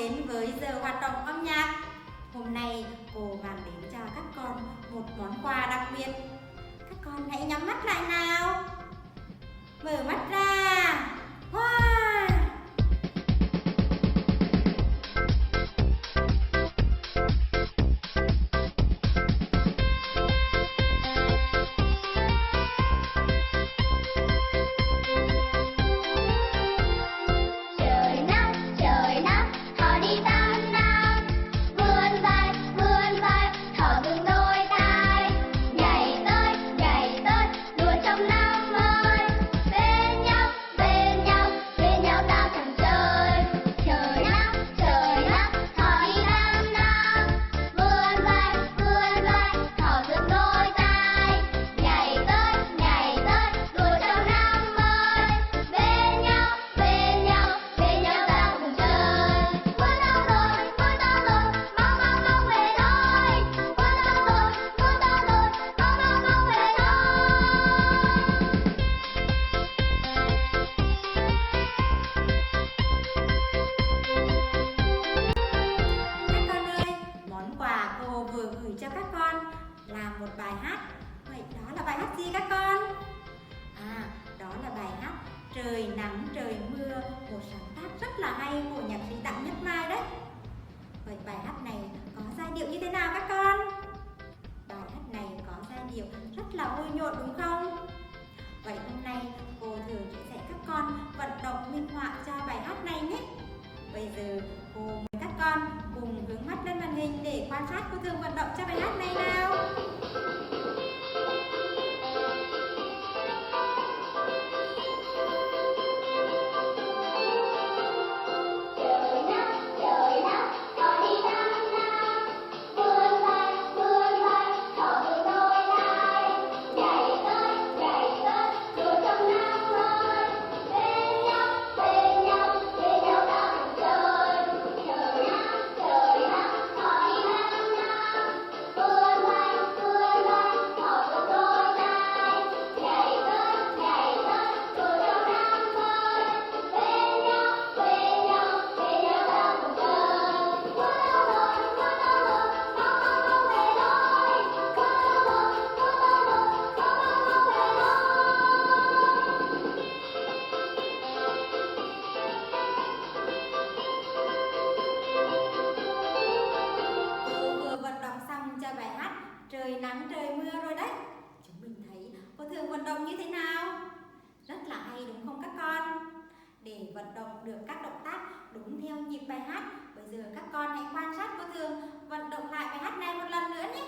đến với giờ hoạt động âm nhạc. Hôm nay cô mang đến cho các con một món quà đặc biệt. Các con hãy nhắm mắt lại nào. Mở mắt ra. Wow! Cho các con là một bài hát. Vậy đó là bài hát gì các con? Đó là bài hát Trời Nắng Trời Mưa, một sáng tác rất là hay của nhạc sĩ Đặng Nhất Mai đấy. Vậy bài hát này có giai điệu như thế nào các con? Bài hát này có giai điệu rất là vui nhộn đúng không? Vậy hôm nay cô thường sẽ dạy các con vận động minh họa cho bài hát này nhé. Bây giờ cô mời các con cùng hướng mắt lên màn hình để quan sát cô thường vận động cho bài hát này nào. Trời nắng trời mưa rồi đấy. Chúng mình thấy cô thường vận động như thế nào? Rất là hay đúng không các con? Để vận động được các động tác đúng theo nhịp bài hát, bây giờ các con hãy quan sát cô thường vận động lại bài hát này một lần nữa nhé.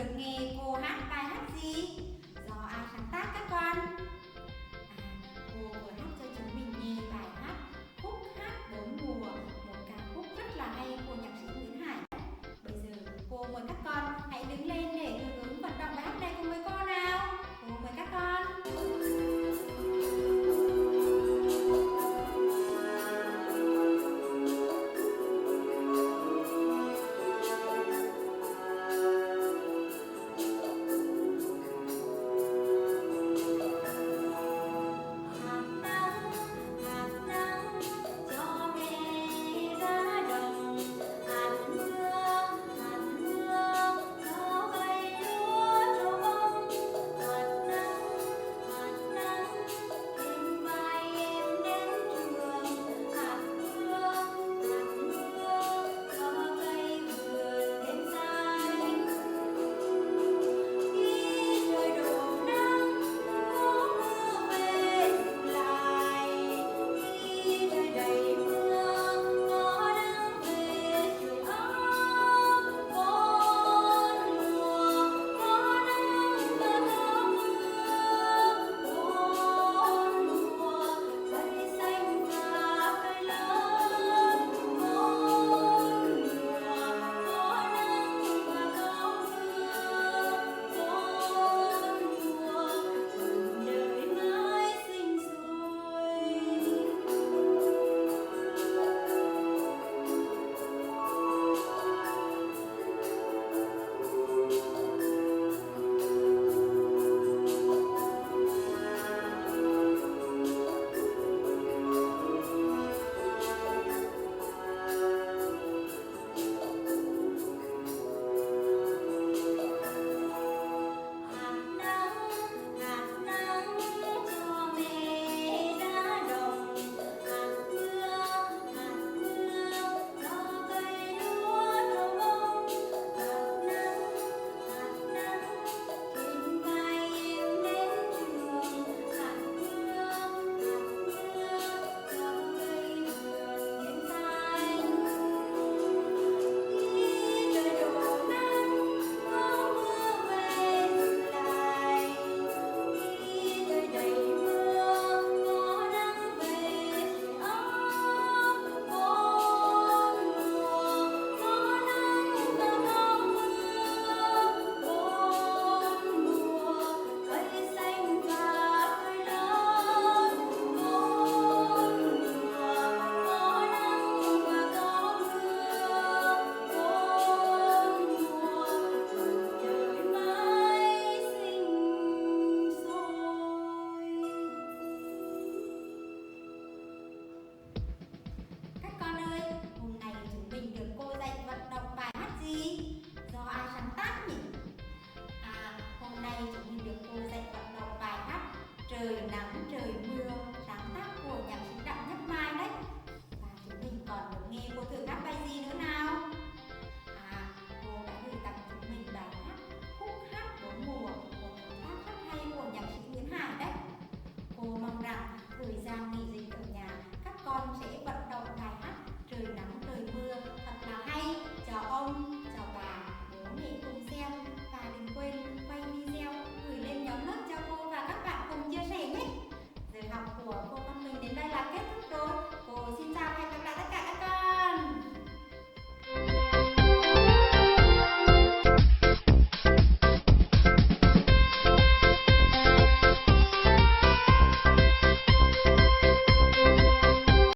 được nghe cô hát bài hát gì? Do ai sáng tác các con? Cô vừa hát cho chúng mình nghe bài hát Khúc hát bốn mùa, một ca khúc rất là hay của nhạc sĩ Nguyễn Hải. Bây giờ cô mời các con hãy đứng lên